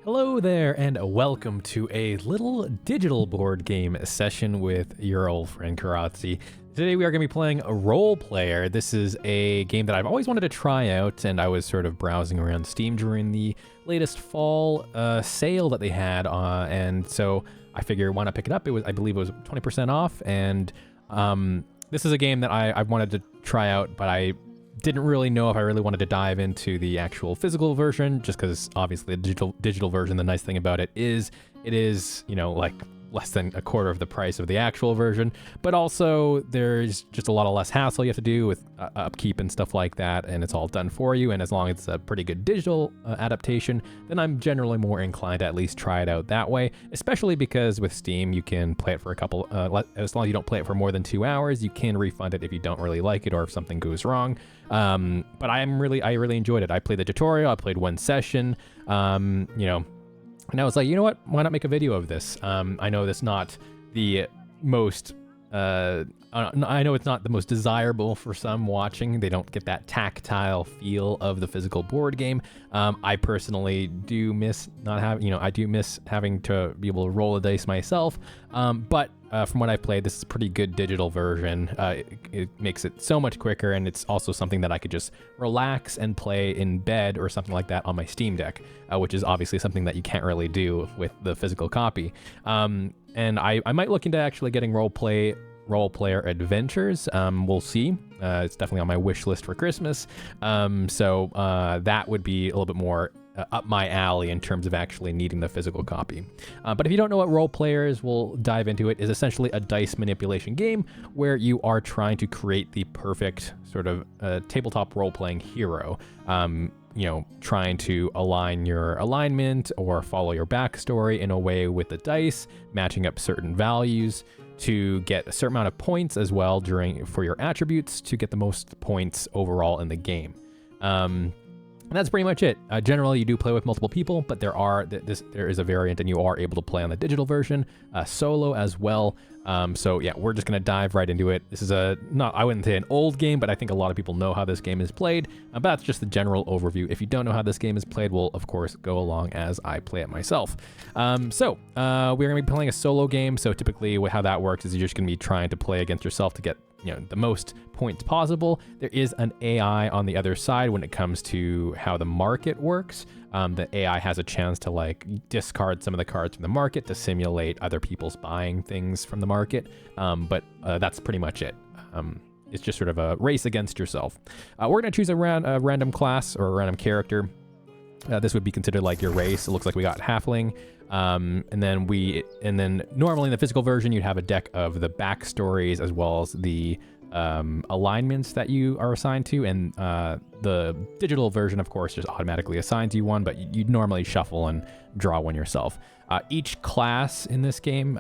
Hello there, and welcome to a little digital board game session with your old friend Karatzi. Today we are going to be playing a Role Player. This is a game that I've always wanted to try out, and I was sort of browsing around Steam during the latest fall sale that they had, and so I figured why not pick it up. I believe it was 20% off, and this is a game that I wanted to try out, but I didn't really know if I really wanted to dive into the actual physical version, just because obviously the digital version, the nice thing about it is, like less than a quarter of the price of the actual version, but also there's just a lot of less hassle you have to do with upkeep and stuff like that, and it's all done for you. And as long as it's a pretty good digital adaptation, then I'm generally more inclined to at least try it out that way, especially because with Steam you can play it for a couple, as long as you don't play it for more than 2 hours, you can refund it if you don't really like it or if something goes wrong. But I really enjoyed it. I played the tutorial, I played one session, and I was like, you know what? Why not make a video of this? I know that's not the most, I know it's not the most desirable for some watching. They don't get that tactile feel of the physical board game. I personally do miss I do miss having to be able to roll a dice myself. But from what I've played, this is a pretty good digital version. It makes it so much quicker, and it's also something that I could just relax and play in bed or something like that on my Steam Deck, which is obviously something that you can't really do with the physical copy. And I might look into actually getting Role Player Adventures. We'll see. It's definitely on my wish list for Christmas. So that would be a little bit more up my alley in terms of actually needing the physical copy. But if you don't know what Role Players, we'll dive into it. Is essentially a dice manipulation game where you are trying to create the perfect sort of tabletop role-playing hero. Trying to align your alignment or follow your backstory in a way with the dice, matching up certain values to get a certain amount of points as well for your attributes to get the most points overall in the game. And that's pretty much it. Generally, you do play with multiple people, but there is a variant, and you are able to play on the digital version solo as well. So yeah, we're just gonna dive right into it. This is I wouldn't say an old game, but I think a lot of people know how this game is played. But that's just the general overview. If you don't know how this game is played, we'll of course go along as I play it myself. So we're gonna be playing a solo game. So typically, how that works is you're just gonna be trying to play against yourself to get the most points possible. There is an AI on the other side when it comes to how the market works. The AI has a chance to discard some of the cards from the market to simulate other people's buying things from the market. But that's pretty much it. It's just sort of a race against yourself. We're going to choose a random class or a random character. This would be considered like your race. It looks like we got Halfling. And then normally in the physical version, you'd have a deck of the backstories as well as the alignments that you are assigned to, and the digital version, of course, just automatically assigns you one, but you'd normally shuffle and draw one yourself. Each class in this game,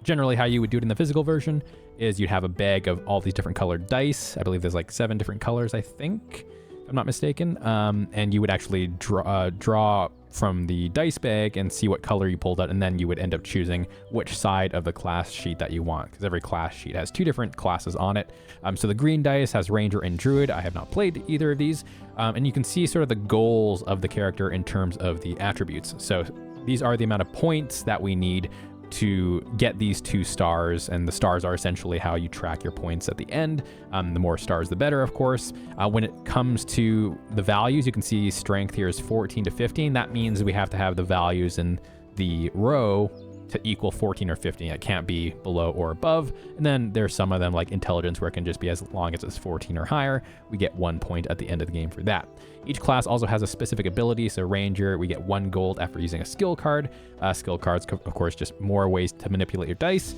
generally how you would do it in the physical version is you'd have a bag of all these different colored dice. I believe there's like 7 different colors, I think, if I'm not mistaken. And you would actually draw from the dice bag and see what color you pulled out, and then you would end up choosing which side of the class sheet that you want, because every class sheet has 2 different classes on it. So the green dice has Ranger and Druid. I have not played either of these. And you can see sort of the goals of the character in terms of the attributes. So these are the amount of points that we need to get these 2 stars, and the stars are essentially how you track your points at the end. The more stars, the better, of course. When it comes to the values, you can see strength here is 14 to 15. That means we have to have the values in the row to equal 14 or 15. It can't be below or above. And then there's some of them like intelligence where it can just be as long as it's 14 or higher. We get 1 point at the end of the game for that. Each class also has a specific ability. So Ranger, we get 1 gold after using a skill card. Skill cards, of course, just more ways to manipulate your dice.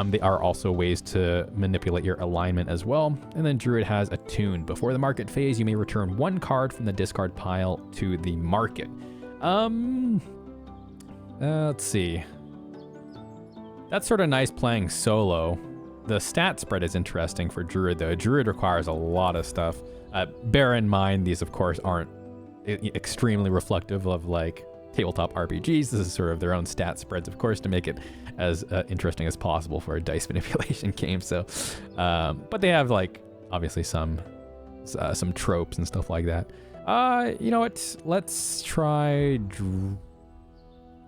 They are also ways to manipulate your alignment as well. And then Druid has Attune. Before the market phase, you may return 1 card from the discard pile to the market. Let's see. That's sort of nice playing solo. The stat spread is interesting for Druid, though. Druid requires a lot of stuff. Bear in mind, these, of course, aren't extremely reflective of, tabletop RPGs. This is sort of their own stat spreads, of course, to make it as interesting as possible for a dice manipulation game. So, but they have, obviously some tropes and stuff like that. You know what? Let's try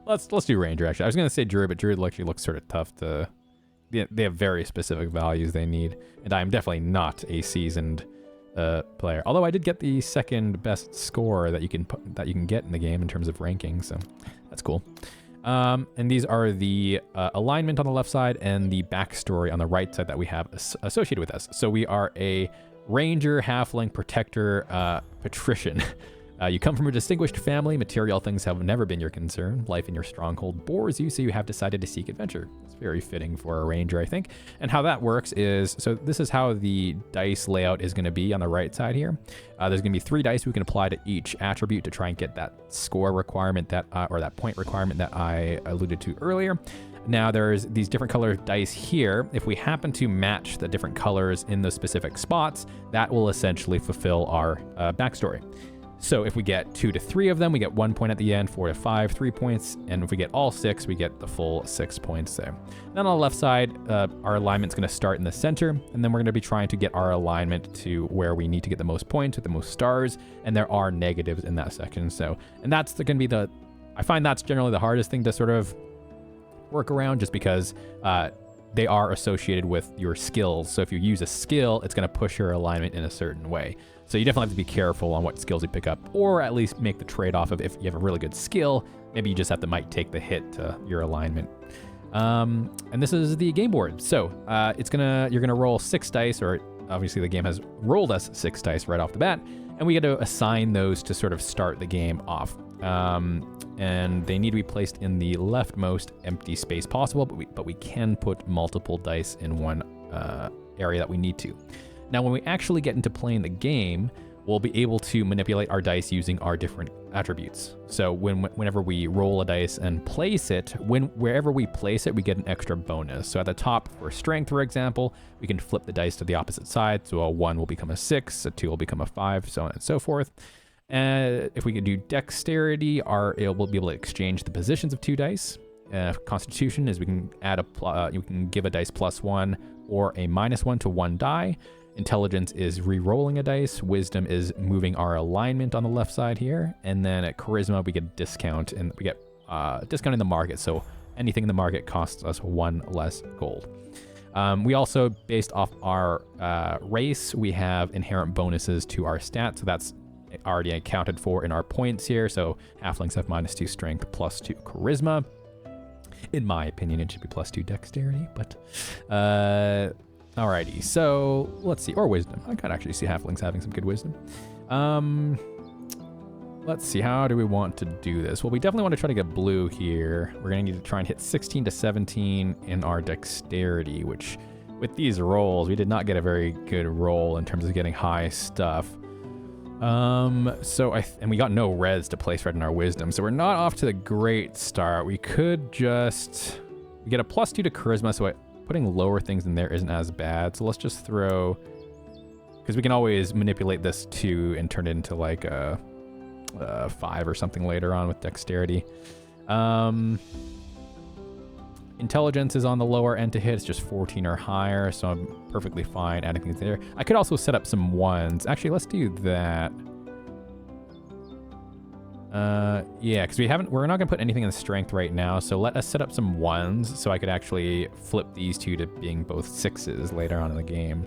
Let's do ranger, actually. I was going to say druid, but druid actually looks sort of tough to... They have very specific values they need, and I'm definitely not a seasoned player. Although I did get the second best score that you can get in the game in terms of ranking, so that's cool. And these are the alignment on the left side and the backstory on the right side that we have associated with us. So we are a ranger, halfling, protector, patrician. You come from a distinguished family. Material things have never been your concern. Life in your stronghold bores you, so you have decided to seek adventure. It's very fitting for a ranger, I think. And how that works is, so this is how the dice layout is going to be on the right side here. There's going to be 3 dice we can apply to each attribute to try and get that score requirement that, or that point requirement that I alluded to earlier. Now there's these different color dice here. If we happen to match the different colors in those specific spots, that will essentially fulfill our backstory. So if we get 2 to 3 of them, we get 1 point at the end, 4 to 5, 3 points. And if we get all 6, we get the full 6 points there. Then on the left side, our alignment's going to start in the center. And then we're going to be trying to get our alignment to where we need to get the most points with the most stars. And there are negatives in that section. So, and that's going to be I find that's generally the hardest thing to sort of work around, just because they are associated with your skills. So if you use a skill, it's going to push your alignment in a certain way. So you definitely have to be careful on what skills you pick up, or at least make the trade-off of if you have a really good skill, maybe you just have to might take the hit to your alignment. And this is the game board. So you're gonna roll 6 dice, or obviously the game has rolled us 6 dice right off the bat, and we get to assign those to sort of start the game off. And they need to be placed in the leftmost empty space possible, but we can put multiple dice in one area that we need to. Now, when we actually get into playing the game, we'll be able to manipulate our dice using our different attributes. So whenever we roll a dice and place it, wherever we place it, we get an extra bonus. So at the top for strength, for example, we can flip the dice to the opposite side. So a 1 will become a 6, a 2 will become a 5, so on and so forth. If we can do dexterity, it will be able to exchange the positions of 2 dice. Constitution is we can add you can give a dice +1 or a -1 to 1 die. Intelligence is re-rolling a dice. Wisdom is moving our alignment on the left side here. And then at charisma, we get a discount, and we get discount in the market. So anything in the market costs us 1 less gold. We also, based off our race, we have inherent bonuses to our stats. So that's already accounted for in our points here. So halflings have -2 strength, +2 charisma. In my opinion, it should be +2 dexterity, but alrighty. So let's see, or wisdom. I could actually see halflings having some good wisdom. Let's see, how do we want to do this? Well, we definitely want to try to get blue here. We're gonna need to try and hit 16 to 17 in our dexterity, which with these rolls, we did not get a very good roll in terms of getting high stuff. And we got no res to place right in our wisdom, so we're not off to the great start. We could just, we get a +2 to charisma, so putting lower things in there isn't as bad. So let's just throw, because we can always manipulate this 2 and turn it into like a 5 or something later on with dexterity. Intelligence is on the lower end to hit. It's just 14 or higher, so I'm perfectly fine adding things there. I could also set up some 1s. Actually, let's do that. Yeah, because we're not gonna put anything in strength right now, so let us set up some 1s so I could actually flip these 2 to being both 6s later on in the game.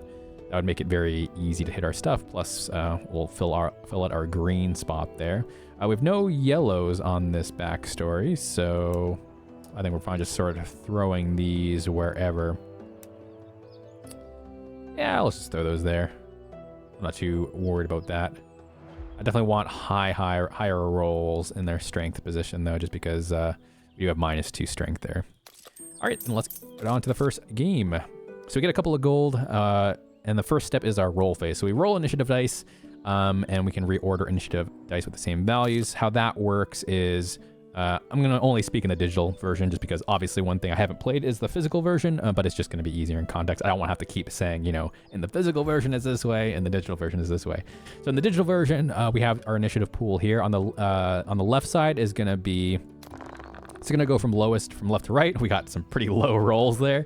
That would make it very easy to hit our stuff. Plus, we'll fill out our green spot there. We have no yellows on this backstory, so I think we're fine just sort of throwing these wherever. Yeah, let's just throw those there. I'm not too worried about that. I definitely want higher rolls in their strength position, though, just because we have -2 strength there. All right, then let's get on to the first game. So we get a couple of gold, and the first step is our roll phase. So we roll initiative dice, and we can reorder initiative dice with the same values. How that works is, I'm going to only speak in the digital version, just because obviously one thing I haven't played is the physical version, but it's just going to be easier in context. I don't want to have to keep saying, you know, in the physical version is this way, and the digital version is this way. So in the digital version, we have our initiative pool here. On the left side is going to be, it's going to go from lowest from left to right. We got some pretty low rolls there.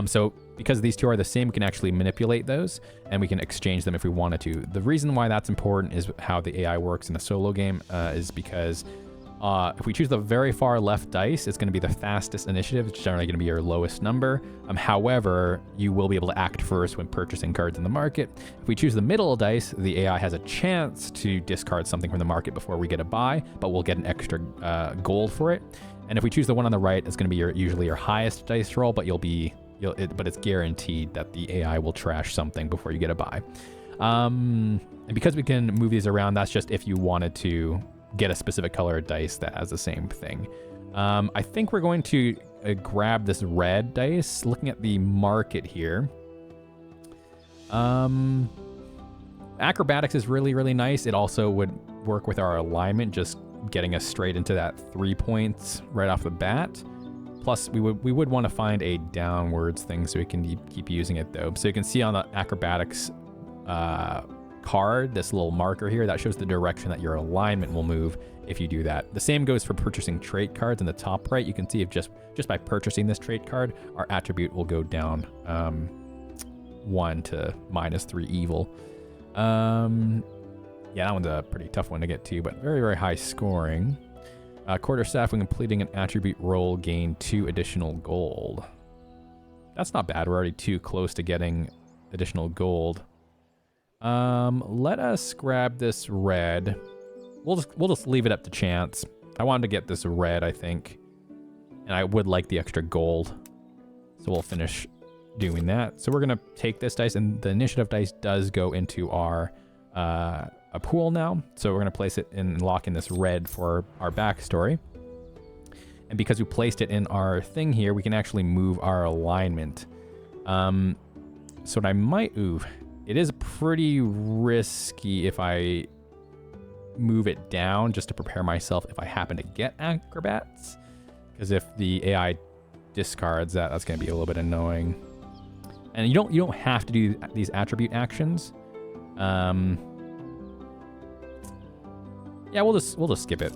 So because these 2 are the same, we can actually manipulate those, and we can exchange them if we wanted to. The reason why that's important is how the AI works in a solo game, is because If we choose the very far left dice, it's going to be the fastest initiative. It's generally going to be your lowest number. However, you will be able to act first when purchasing cards in the market. If we choose the middle dice, the AI has a chance to discard something from the market before we get a buy, but we'll get an extra gold for it. And if we choose the one on the right, it's going to be usually your highest dice roll, but but it's guaranteed that the AI will trash something before you get a buy. And because we can move these around, that's just if you wanted to get a specific color of dice that has the same thing. I think we're going to grab this red dice. Looking at the market here, acrobatics is really, really nice. It also would work with our alignment, just getting us straight into that 3 points right off the bat. Plus, we would want to find a downwards thing so we can keep using it though. So you can see on the acrobatics card, this little marker here, that shows the direction that your alignment will move if you do that. The same goes for purchasing trait cards in the top right. You can see if just by purchasing this trait card, our attribute will go down 1 to -3 evil. Yeah, that one's a pretty tough one to get to, but very, very high scoring. Quarterstaff, when completing an attribute roll, gain 2 additional gold. That's not bad. We're already too close to getting additional gold. Let us grab this red. We'll just leave it up to chance. I wanted to get this red, I think, and I would like the extra gold, so we'll finish doing that. So we're gonna take this dice, and the initiative dice does go into our a pool now. So we're gonna place it and lock in this red for our backstory. And because we placed it in our thing here, we can actually move our alignment. So what I might, it is pretty risky if I move it down just to prepare myself if I happen to get acrobats. Because if the AI discards that, that's going to be a little bit annoying. And you don't have to do these attribute actions. Yeah, we'll just skip it.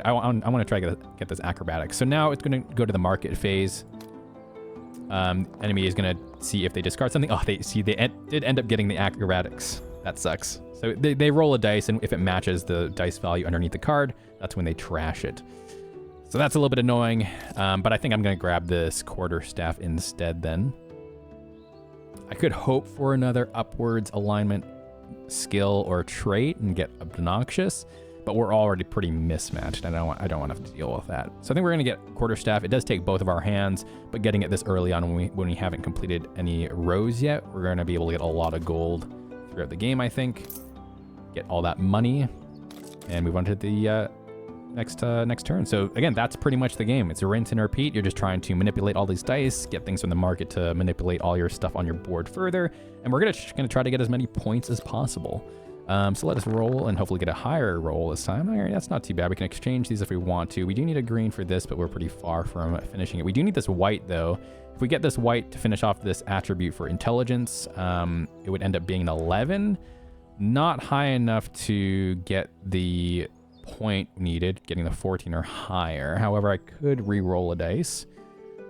I want to try to get this acrobatics. So now it's going to go to the market phase. Enemy is going to see if they discard something. Oh, they did end up getting the acrobatics. That sucks. So they roll a dice, and if it matches the dice value underneath the card, that's when they trash it. So that's a little bit annoying, but I think I'm going to grab this quarterstaff instead then. I could hope for another upwards alignment skill or trait and get obnoxious, but we're already pretty mismatched, and I don't want to have to deal with that. So I think we're going to get quarterstaff. It does take both of our hands, but getting it this early on when we haven't completed any rows yet, we're going to be able to get a lot of gold throughout the game, I think. Get all that money and move on to the next turn. So again, that's pretty much the game. It's a rinse and repeat. You're just trying to manipulate all these dice, get things from the market to manipulate all your stuff on your board further, and we're gonna try to get as many points as possible. So let us roll and hopefully get a higher roll this time. All right, that's not too bad. We can exchange these if we want to. We do need a green for this, but we're pretty far from finishing it. We do need this white though. If we get this white to finish off this attribute for intelligence, it would end up being an 11. Not high enough to get the point needed, getting the 14 or higher. However, I could re-roll a dice.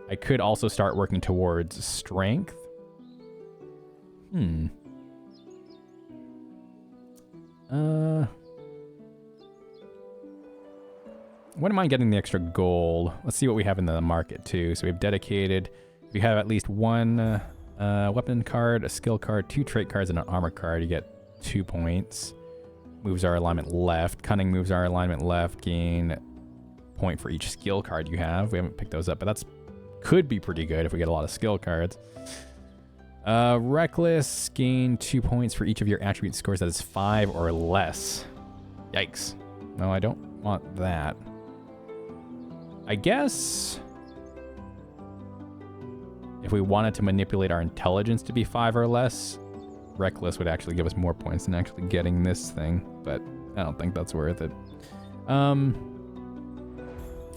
I could also start working towards strength. Wouldn't mind getting the extra gold. Let's see what we have in the market too. So we have dedicated. If you have at least one weapon card, a skill card, 2 trait cards, and an armor card, you get 2 points. Moves our alignment left. Cunning moves our alignment left. Gain point for each skill card you have. We haven't picked those up, but that's could be pretty good if we get a lot of skill cards. Reckless, gain 2 points for each of your attribute scores that is 5 or less. Yikes. No, I don't want that. I guess if we wanted to manipulate our intelligence to be 5 or less, Reckless would actually give us more points than actually getting this thing, but I don't think that's worth it.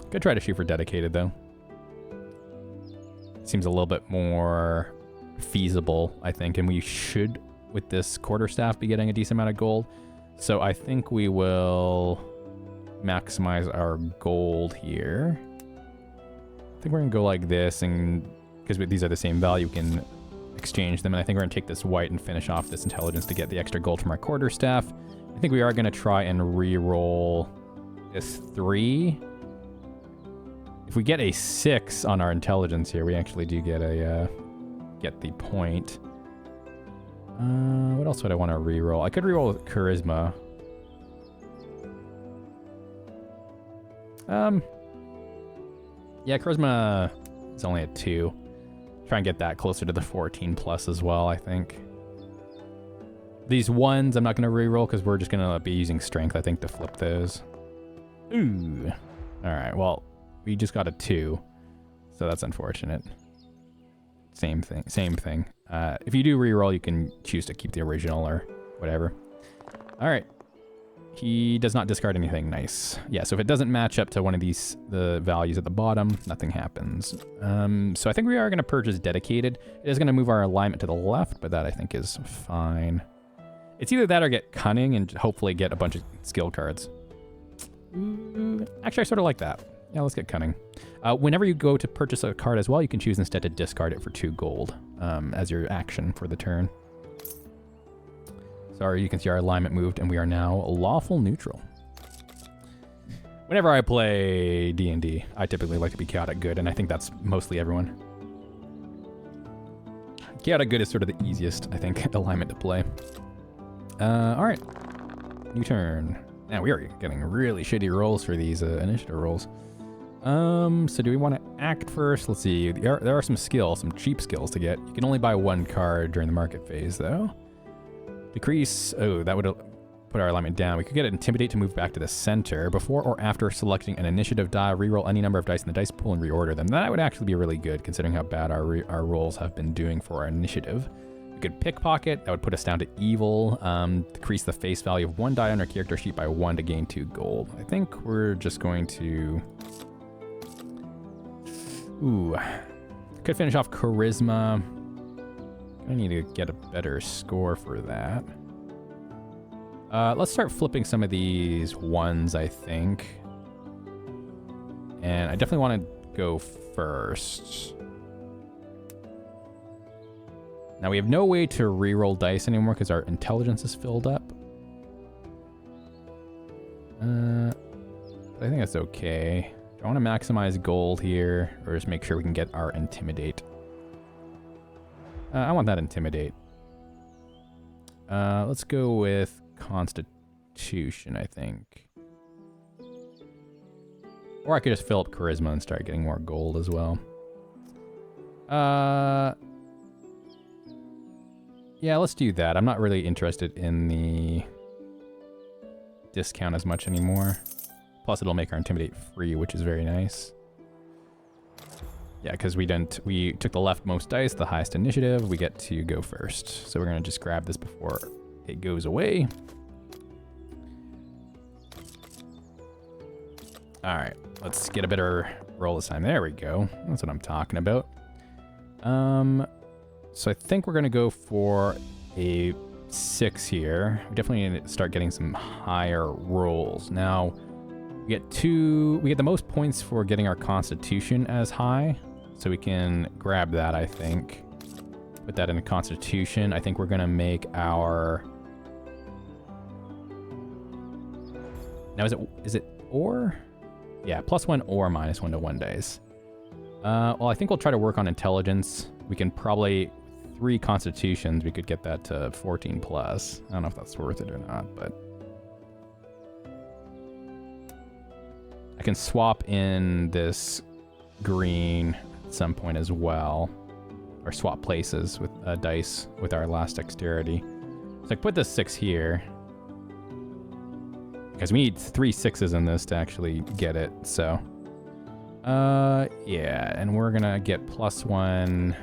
Could try to shoot for dedicated though. Seems a little bit more feasible, I think, and we should, with this quarterstaff, be getting a decent amount of gold. So I think we will maximize our gold here. I think we're gonna go like this, and because these are the same value, we can exchange them, and I think we're gonna take this white and finish off this intelligence to get the extra gold from our quarterstaff. I think we are gonna try and re-roll is 3. If we get a 6 on our intelligence here, we actually do get a get the point. What else would I want to reroll? I could reroll with charisma. Yeah, charisma is only at 2. Try and get that closer to the 14 plus as well, I think. These ones I'm not going to reroll because we're just going to be using strength, I think, to flip those. Ooh. All right, well, we just got a 2, so that's unfortunate. Same thing. If you do reroll, you can choose to keep the original or whatever. All right. He does not discard anything. Nice. Yeah, so if it doesn't match up to one of the values at the bottom, nothing happens. So I think we are going to purchase dedicated. It is going to move our alignment to the left, but that I think is fine. It's either that or get cunning and hopefully get a bunch of skill cards. Actually, I sort of like that. Yeah, let's get cunning. Whenever you go to purchase a card as well, you can choose instead to discard it for 2 gold as your action for the turn. Sorry, you can see our alignment moved, and we are now lawful neutral. Whenever I play D&D, I typically like to be chaotic good, and I think that's mostly everyone. Chaotic good is sort of the easiest, I think, alignment to play. All right, new turn. Now we are getting really shitty rolls for these initiative rolls. So do we want to act first? Let's see. There are some skills, some cheap skills to get. You can only buy 1 card during the market phase, though. Decrease. Oh, that would put our alignment down. We could get Intimidate to move back to the center. Before or after selecting an initiative die, reroll any number of dice in the dice pool and reorder them. That would actually be really good, considering how bad our rolls have been doing for our initiative. We could pickpocket. That would put us down to evil. Decrease the face value of 1 die on our character sheet by 1 to gain 2 gold. I think we're just going to... Ooh. Could finish off charisma. I need to get a better score for that. Let's start flipping some of these 1s, I think. And I definitely want to go first. Now we have no way to reroll dice anymore because our intelligence is filled up. But I think that's okay. Do I want to maximize gold here or just make sure we can get our intimidate? I want that intimidate. Let's go with constitution, I think. Or I could just fill up charisma and start getting more gold as well. Yeah, let's do that. I'm not really interested in the discount as much anymore. Plus, it'll make our intimidate free, which is very nice. Yeah, because we took the leftmost dice, the highest initiative. We get to go first. So we're going to just grab this before it goes away. All right, let's get a better roll this time. There we go. That's what I'm talking about. So I think we're going to go for a 6 here. We definitely need to start getting some higher rolls. Now, we get the most points for getting our constitution as high. So we can grab that, I think. Put that in a constitution. I think we're going to make our... Now, is it or? Yeah, +1 or -1 to 1 dice. Well, I think we'll try to work on intelligence. We can probably... 3 constitutions, we could get that to 14 plus. I don't know if that's worth it or not, but... I can swap in this green at some point as well. Or swap places with dice with our last dexterity. So I put this 6 here. Because we need 3 6s in this to actually get it, so... yeah, and we're gonna get +1...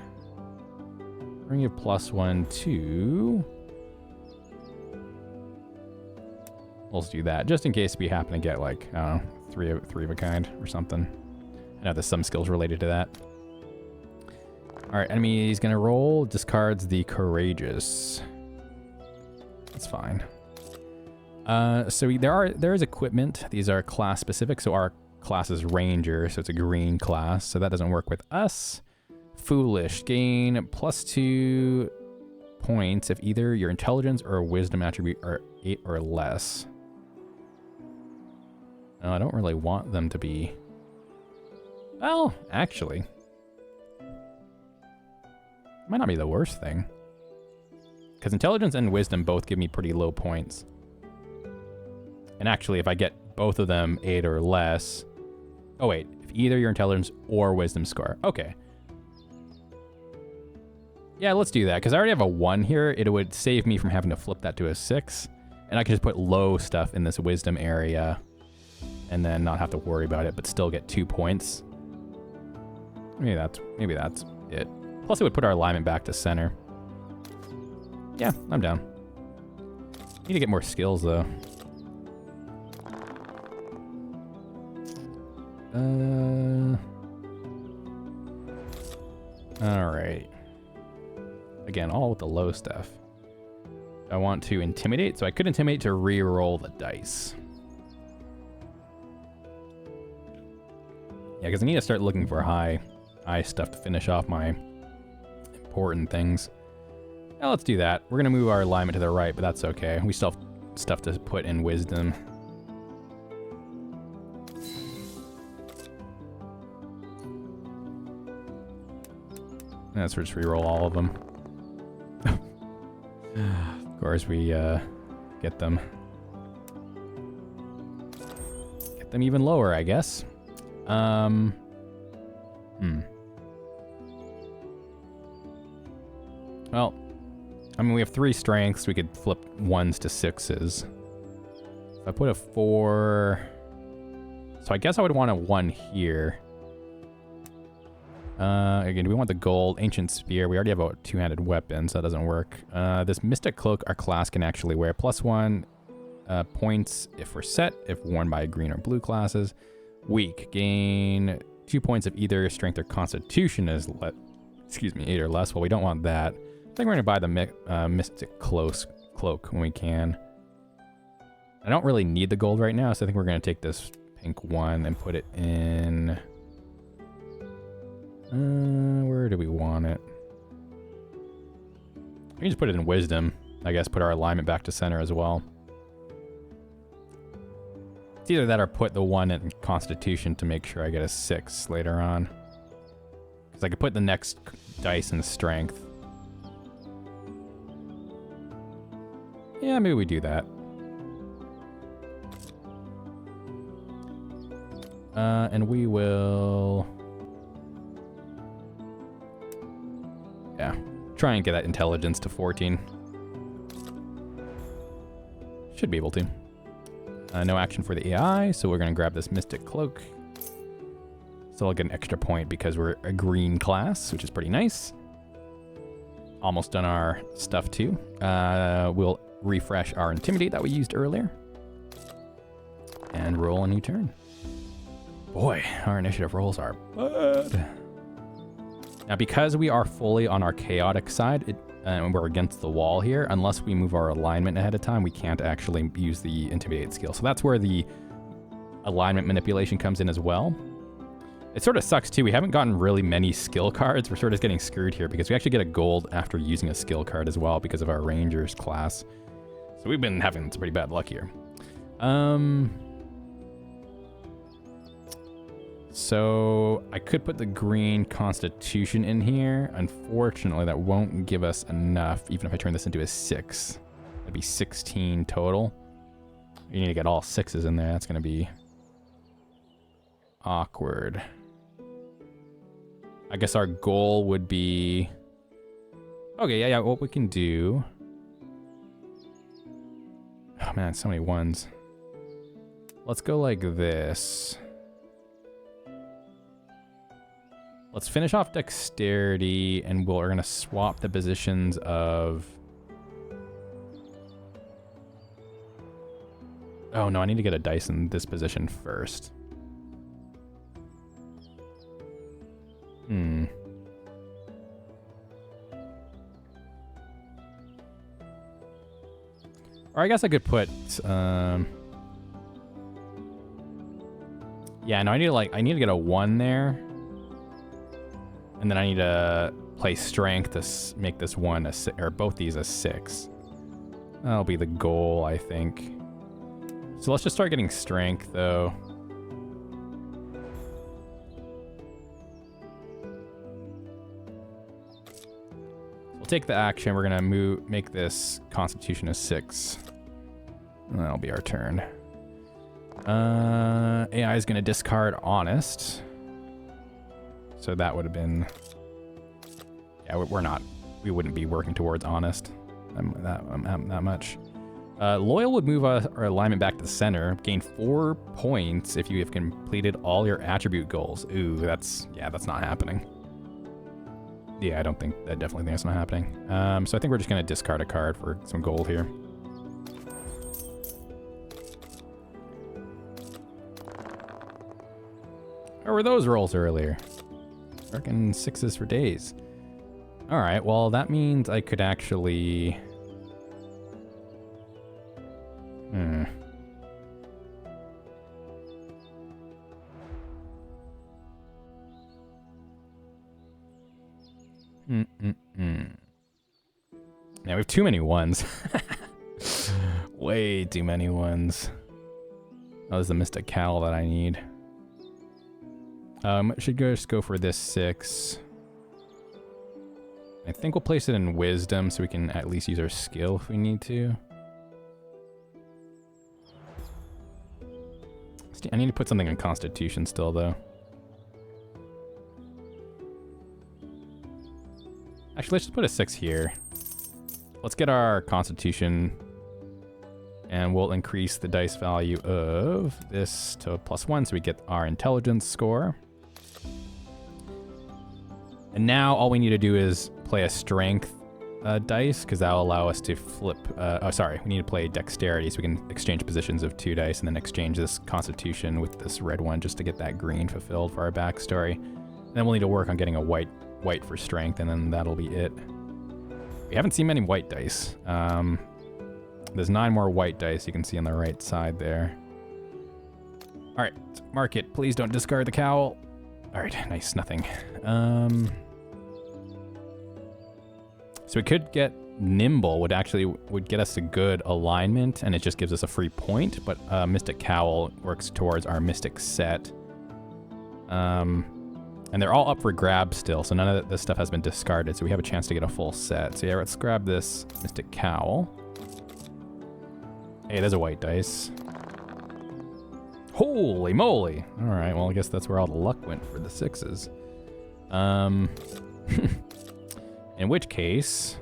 We're gonna give +1 to... We'll just do that, just in case we happen to get, like, I don't know, three of a kind or something. I know there's some skills related to that. Alright, enemy is gonna roll, discards the courageous. That's fine. So there is equipment. These are class specific, so our class is ranger, so it's a green class, so that doesn't work with us. Foolish, gain +2 points if either your intelligence or wisdom attribute are 8 or less. No, I don't really want them to be... Well, actually... Might not be the worst thing. Because intelligence and wisdom both give me pretty low points. And actually, if I get both of them 8 or less... Oh wait, if either your intelligence or wisdom score. Okay. Yeah, let's do that, because I already have a 1 here. It would save me from having to flip that to a 6. And I can just put low stuff in this wisdom area. And then not have to worry about it, but still get 2 points. Maybe that's it. Plus it would put our alignment back to center. Yeah, I'm down. Need to get more skills, though. Alright. Again, all with the low stuff. I want to intimidate, so I could intimidate to re-roll the dice. Yeah, because I need to start looking for high stuff to finish off my important things. Now let's do that. We're going to move our alignment to the right, but that's okay. We still have stuff to put in wisdom. Let's just re-roll all of them. Of course, we get them even lower, I guess. Well, I mean, we have 3 strengths. We could flip 1s to 6s. If I put a 4... So I guess I would want a 1 here. Again, do we want the gold? Ancient Spear. We already have a 2-handed weapon, so that doesn't work. This Mystic Cloak our class can actually wear. +1 points if we're set, if worn by green or blue classes. Weak. Gain 2 points of either Strength or Constitution is 8 or less. Well, we don't want that. I think we're going to buy the Mystic Cloak when we can. I don't really need the gold right now, so I think we're going to take this pink one and put it in... where do we want it? We can just put it in Wisdom. I guess put our alignment back to center as well. It's either that or put the one in Constitution to make sure I get a 6 later on. Because I could put the next dice in Strength. Yeah, maybe we do that. And we will... Yeah, try and get that intelligence to 14. Should be able to. No action for the AI, so we're going to grab this Mystic Cloak. So I'll get an extra point because we're a green class, which is pretty nice. Almost done our stuff too. We'll refresh our Intimidate that we used earlier. And roll a new turn. Boy, our initiative rolls are bad. Now, because we are fully on our chaotic side, and we're against the wall here, unless we move our alignment ahead of time, we can't actually use the Intimidate skill. So that's where the alignment manipulation comes in as well. It sort of sucks too. We haven't gotten really many skill cards. We're sort of getting screwed here because we actually get a gold after using a skill card as well because of our Rangers class. So we've been having some pretty bad luck here. So I could put the green Constitution in here. Unfortunately, that won't give us enough, even if I turn this into a 6. That'd be 16 total. You need to get all 6s in there. That's going to be awkward. I guess our goal would be... Okay, yeah, what we can do... Oh man, so many ones. Let's go like this. Let's finish off dexterity, and we're going to swap the positions of... Oh no, I need to get a dice in this position first. Or I guess I could put... Yeah, no, I need to get a 1 there. And then I need to play strength to make this one or both these a 6. That'll be the goal, I think. So let's just start getting strength, though. take the action. We're gonna make this Constitution a 6. And that'll be our turn. AI is gonna discard Honest. So that would have been... Yeah, we wouldn't be working towards Honest that much. Loyal would move our alignment back to the center. Gain 4 points if you have completed all your attribute goals. Ooh, that's not happening. Yeah, I definitely think that's not happening. So I think we're just gonna discard a card for some gold here. Or were those rolls earlier? Freaking 6s for days. All right, well, that means I could actually... Now we have too many ones. Way too many ones. Oh, there's the Mystic Cowl that I need. Should just go for this 6. I think we'll place it in Wisdom so we can at least use our skill if we need to. I need to put something in Constitution still, though. Actually, let's just put a 6 here. Let's get our Constitution, and we'll increase the dice value of this to +1 so we get our Intelligence score. And now all we need to do is play a Strength dice, because that'll allow us to flip... we need to play Dexterity so we can exchange positions of 2 dice and then exchange this Constitution with this red one just to get that green fulfilled for our backstory. And then we'll need to work on getting a white for Strength, and then that'll be it. We haven't seen many white dice. There's 9 more white dice you can see on the right side there. All right, mark it. Please don't discard the cowl. All right, nice, nothing. So we could get Nimble, would get us a good alignment, and it just gives us a free point, but Mystic Cowl works towards our Mystic set. And they're all up for grabs still, so none of this stuff has been discarded, so we have a chance to get a full set. So yeah, let's grab this Mystic Cowl. Hey, there's a white dice. Holy moly! All right, well, I guess that's where all the luck went for the 6s. In which case,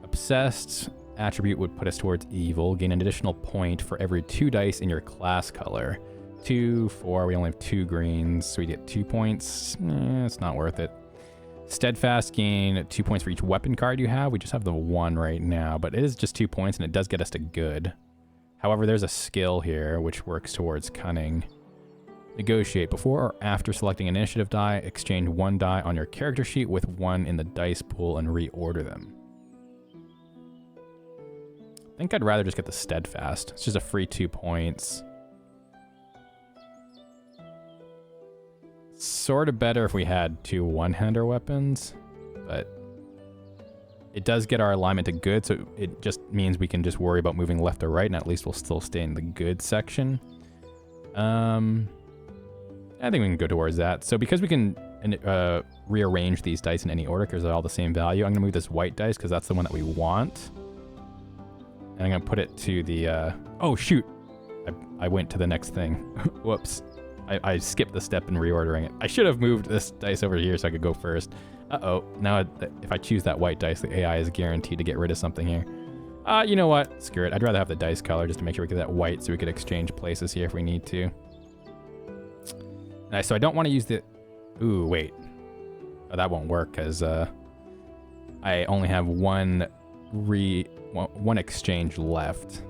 Obsessed attribute would put us towards evil. Gain an additional point for every 2 dice in your class color. 2, 4, we only have 2 greens, so we get 2 points. It's not worth it. Steadfast, gain 2 points for each weapon card you have. We just have the 1 right now, but it is just 2 points, and it does get us to good. However, there's a skill here which works towards cunning. Negotiate. Before or after selecting an initiative die, exchange 1 die on your character sheet with 1 in the dice pool and reorder them. I think I'd rather just get the Steadfast. It's just a free 2 points. Sort of better if we had 2 one-hander weapons, but it does get our alignment to good, so it just means we can just worry about moving left or right, and at least we'll still stay in the good section. I think we can go towards that. So because we can rearrange these dice in any order because they're all the same value, I'm going to move this white dice because that's the one that we want. And I'm going to put it to the... oh, shoot! I went to the next thing. Whoops. I skipped the step in reordering it. I should have moved this dice over here so I could go first. Uh-oh. Now, if I choose that white dice, the AI is guaranteed to get rid of something here. You know what? Screw it. I'd rather have the dice color just to make sure we get that white so we could exchange places here if we need to. So I don't want to use the... Ooh, wait. Oh, that won't work because I only have one exchange left.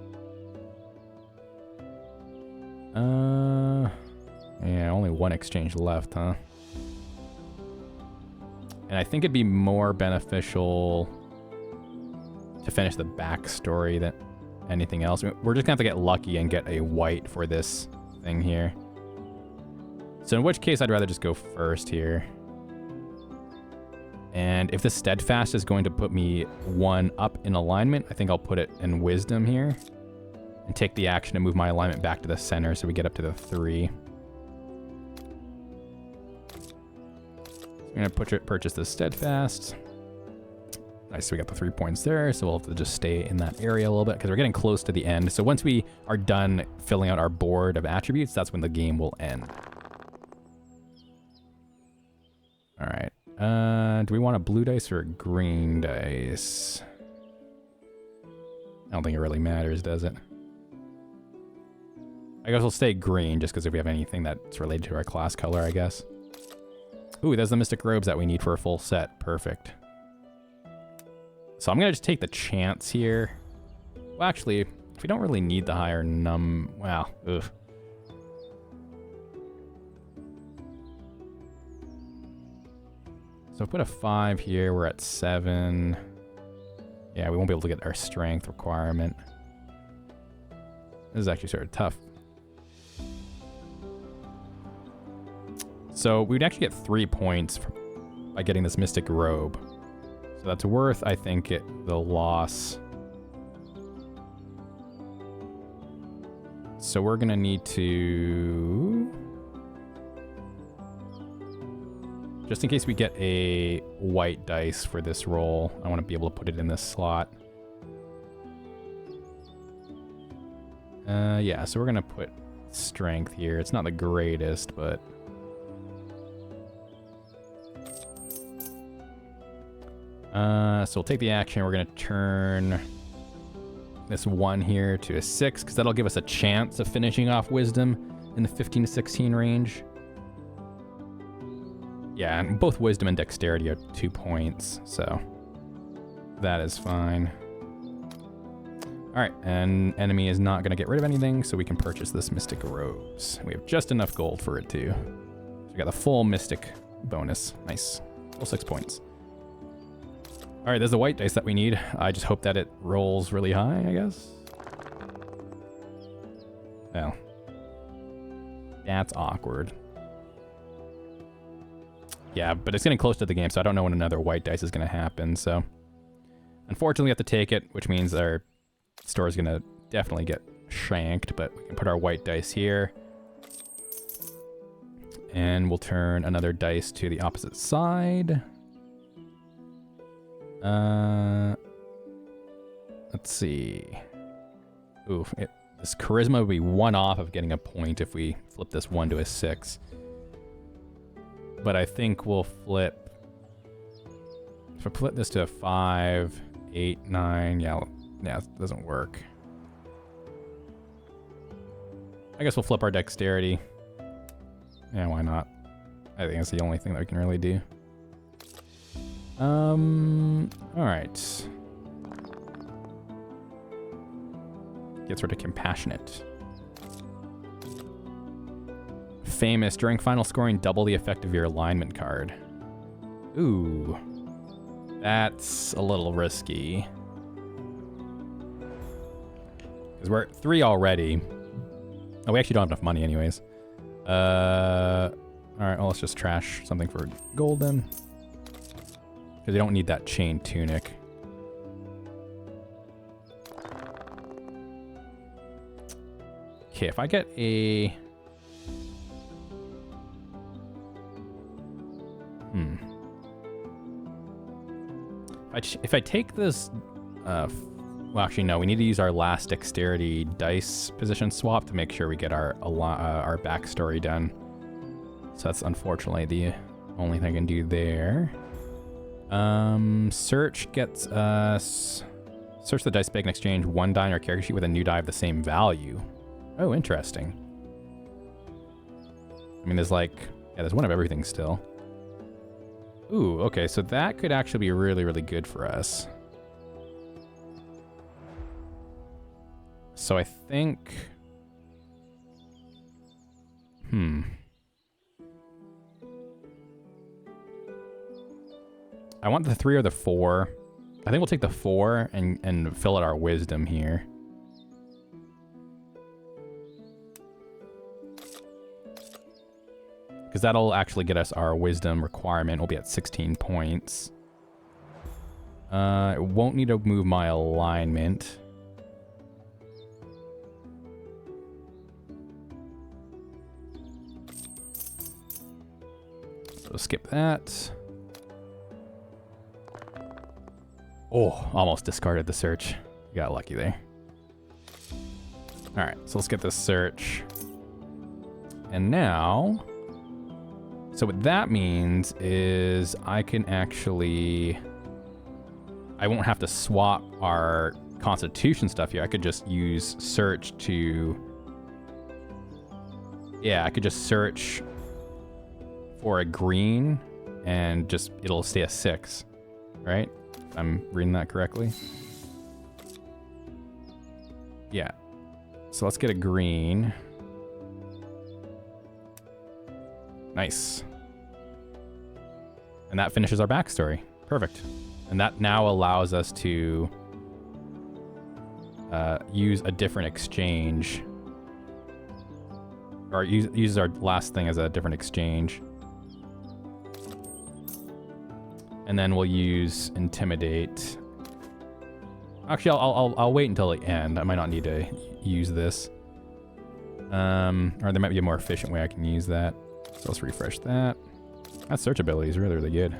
Yeah, only 1 exchange left, huh? And I think it'd be more beneficial to finish the backstory than anything else. We're just gonna have to get lucky and get a white for this thing here. So in which case, I'd rather just go first here. And if the Steadfast is going to put me 1 up in alignment, I think I'll put it in Wisdom here. And take the action to move my alignment back to the center so we get up to the 3. I'm going to purchase the Steadfast. Nice, so we got the 3 points there, so we'll have to just stay in that area a little bit because we're getting close to the end. So once we are done filling out our board of attributes, that's when the game will end. All right. Do we want a blue dice or a green dice? I don't think it really matters, does it? I guess we'll stay green just because if we have anything that's related to our class color, I guess. Ooh, there's the mystic robes that we need for a full set. Perfect. So I'm going to just take the chance here. Well, actually, if we don't really need the higher wow, ugh. So put a 5 here, we're at 7. Yeah, we won't be able to get our strength requirement. This is actually sort of tough. So we'd actually get 3 points by getting this mystic robe. So that's worth, I think, the loss. So we're gonna need to... Just in case we get a white dice for this roll, I want to be able to put it in this slot. Yeah, so we're going to put strength here. It's not the greatest, but... so we'll take the action. We're going to turn this 1 here to a 6, because that'll give us a chance of finishing off wisdom in the 15 to 16 range. Yeah, and both wisdom and dexterity are 2 points, so that is fine. All right, and enemy is not going to get rid of anything, so we can purchase this mystic robes. We have just enough gold for it too. So we got the full mystic bonus. Nice, full 6 points. All right, there's the white dice that we need. I just hope that it rolls really high, I guess. Well, that's awkward. Yeah, but it's getting close to the game, so I don't know when another white dice is going to happen. So, unfortunately, we have to take it, which means our store is going to definitely get shanked. But we can put our white dice here. And we'll turn another dice to the opposite side. Let's see. Ooh, this charisma would be 1 off of getting a point if we flip this 1 to a 6. But I think we'll flip... If I flip this to a 5, 8, 9... Yeah, it doesn't work. I guess we'll flip our dexterity. Yeah, why not? I think that's the only thing that we can really do. Alright. Get sort of compassionate. Famous. During final scoring, double the effect of your alignment card. Ooh. That's a little risky. Because we're at 3 already. Oh, we actually don't have enough money anyways. Alright, well, let's just trash something for golden. Because they don't need that chain tunic. Okay, if I get a... If I take this... well, actually, no. We need to use our last dexterity dice position swap to make sure we get our backstory done. So that's unfortunately the only thing I can do there. Search gets us... Search the dice bag and exchange 1 die in our character sheet with a new die of the same value. Oh, interesting. I mean, there's like... Yeah, there's 1 of everything still. Ooh, okay, so that could actually be really, really good for us. So I think... I want the 3 or the 4. I think we'll take the 4 and fill out our wisdom here. Because that'll actually get us our wisdom requirement. We'll be at 16 points. It won't need to move my alignment. So skip that. Oh, almost discarded the search. You got lucky there. All right, so let's get this search. And now, so what that means is I can actually, I won't have to swap our constitution stuff here. I could just use search to, yeah, I could just search for a green and just, it'll stay a 6, right? If I'm reading that correctly. Yeah. So let's get a green. Nice. And that finishes our backstory. Perfect. And that now allows us to use a different exchange. Or use our last thing as a different exchange. And then we'll use Intimidate. Actually, I'll wait until the end. I might not need to use this. Or there might be a more efficient way I can use that. So let's refresh that. That search ability is really, really good.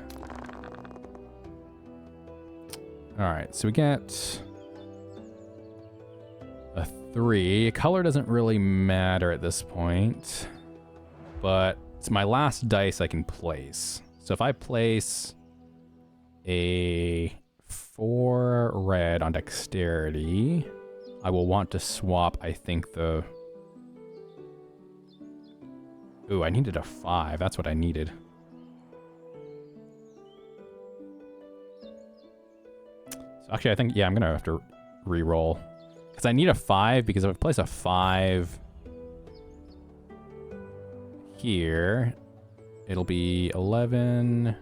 All right, so we get a 3. Color doesn't really matter at this point, but it's my last dice I can place. So if I place a 4 red on dexterity, I will want to swap, I think, the... Ooh, I needed a 5. That's what I needed. So actually, I think, yeah, I'm going to have to re-roll. Because I need a 5, because if I place a 5 here, it'll be 11...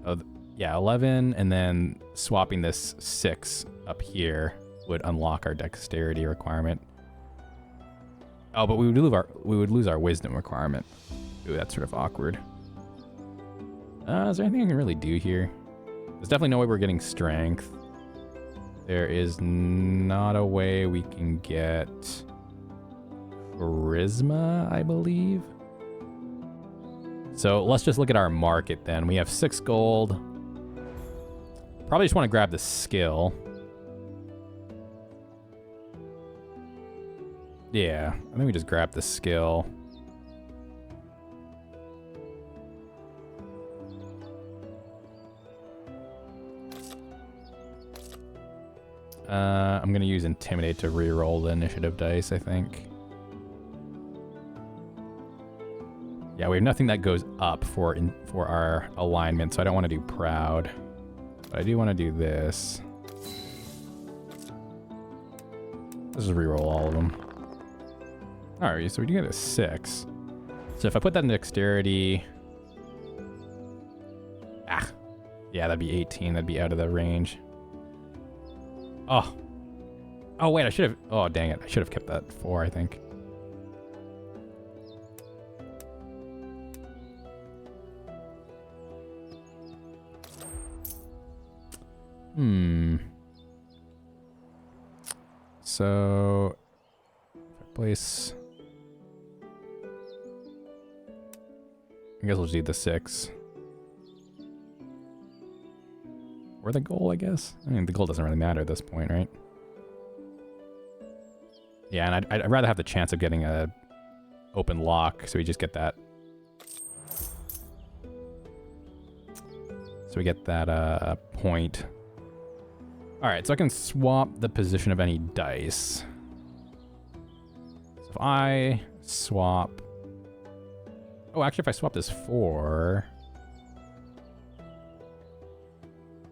Oh, yeah, 11, and then swapping this 6 up here would unlock our dexterity requirement. Oh, but we would lose our wisdom requirement. Ooh, that's sort of awkward. Is there anything I can really do here? There's definitely no way we're getting strength. There is not a way we can get charisma, I believe. So let's just look at our market then. We have 6 gold. Probably just want to grab the skill. Yeah, I think we just grab the skill. I'm going to use Intimidate to re-roll the initiative dice, I think. Yeah, we have nothing that goes up for our alignment, so I don't want to do Proud. But I do want to do this. Let's just re-roll all of them. Alright, so we do get a 6. So if I put that in Dexterity... Ah! Yeah, that'd be 18. That'd be out of the range. Oh. Oh, wait, I should have... Oh, dang it. I should have kept that 4, I think. So... if I place... I guess we'll just do the 6. Or the goal, I guess. I mean, the goal doesn't really matter at this point, right? Yeah, and I'd rather have the chance of getting a open lock, so we just get that. So we get that point. All right, so I can swap the position of any dice. So if I swap... Oh, actually, if I swap this 4...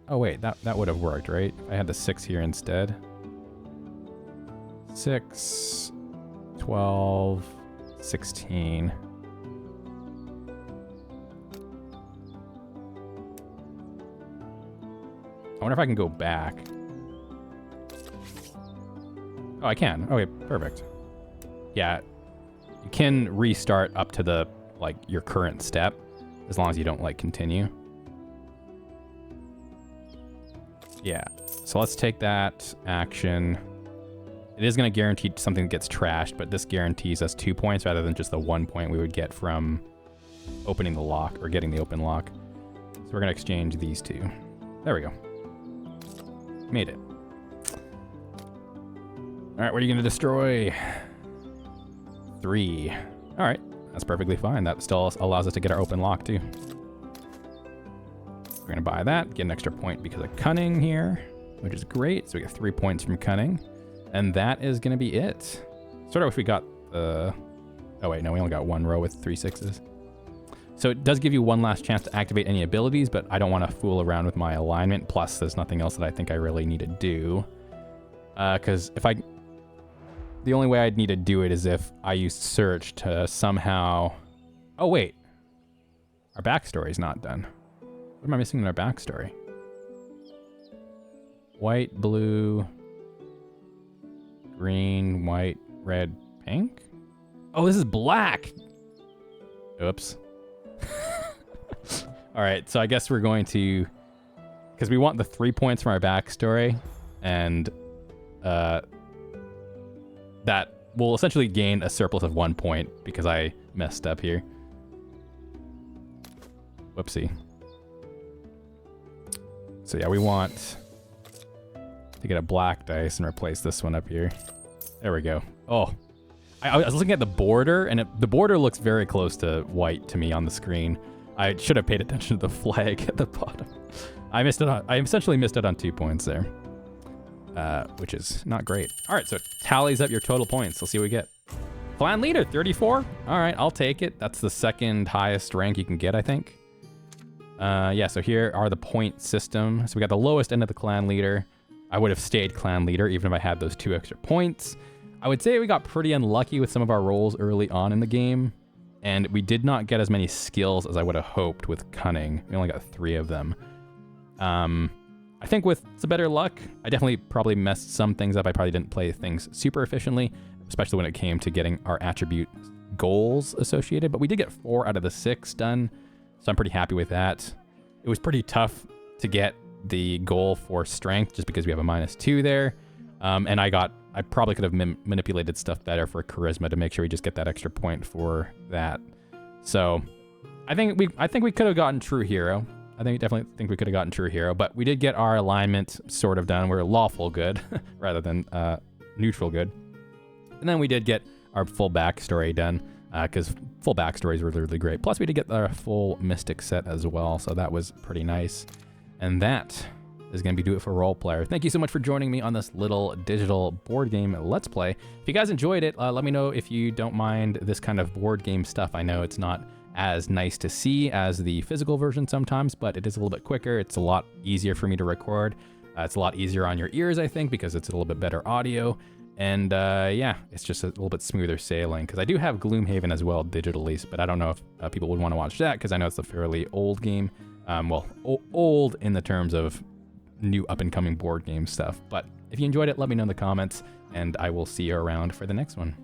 Oh, wait, that would have worked, right? I had the 6 here instead. 6, 12, 16. I wonder if I can go back. Oh, I can. Okay, perfect. Yeah, you can restart up to the, like, your current step, as long as you don't, like, continue. Yeah, so let's take that action. It is going to guarantee something gets trashed, but this guarantees us 2 points rather than just the 1 point we would get from opening the lock or getting the open lock. So we're going to exchange these 2. There we go. Made it. All right, what are you going to destroy? 3. All right, that's perfectly fine. That still allows us to get our open lock, too. We're going to buy that, get an extra point because of cunning here, which is great. So we get 3 points from cunning. And that is going to be it. Sort of wish we got the... Oh, wait, no, we only got 1 row with 3 6s. So it does give you one last chance to activate any abilities, but I don't want to fool around with my alignment. Plus, there's nothing else that I think I really need to do. Because if I... The only way I'd need to do it is if I used search to somehow... Oh, wait. Our backstory's not done. What am I missing in our backstory? White, blue, green, white, red, pink? Oh, this is black! Oops. All right, so I guess we're going to... Because we want the 3 points from our backstory, and that will essentially gain a surplus of 1 point because I messed up here. Whoopsie. So yeah, we want to get a black dice and replace this one up here. There we go. Oh, I was looking at the border, and the border looks very close to white to me on the screen. I should have paid attention to the flag at the bottom. I essentially missed it on 2 points there, which is not great. All right, so it tallies up your total points. Let's see what we get. Clan leader, 34. All right, I'll take it. That's the second highest rank you can get, I think. Yeah, so here are the point system. So we got the lowest end of the clan leader. I would have stayed clan leader even if I had those 2 extra points. I would say we got pretty unlucky with some of our rolls early on in the game, and we did not get as many skills as I would have hoped with cunning. We only got 3 of them. I think with some better luck, I definitely probably messed some things up. I probably didn't play things super efficiently, especially when it came to getting our attribute goals associated, but we did get 4 out of the 6 done, so I'm pretty happy with that. It was pretty tough to get the goal for strength just because we have a -2 there, and I probably could have manipulated stuff better for charisma to make sure we just get that extra point for that. So I think we could have gotten true hero. I definitely think we could have gotten true hero, but we did get our alignment sort of done. We're lawful good rather than neutral good. And then we did get our full backstory done because full backstories were really great. Plus we did get our full mystic set as well, so that was pretty nice. And that is going to do it for Role Player. Thank you so much for joining me on this little digital board game Let's Play. If you guys enjoyed it, let me know if you don't mind this kind of board game stuff. I know it's not as nice to see as the physical version sometimes, but it is a little bit quicker. It's a lot easier for me to record. It's a lot easier on your ears, I think, because it's a little bit better audio. And yeah, it's just a little bit smoother sailing, because I do have Gloomhaven as well digitally, but I don't know if people would want to watch that, because I know it's a fairly old game. Well, old in the terms of new up-and-coming board game stuff. But if you enjoyed it, let me know in the comments, and I will see you around for the next one.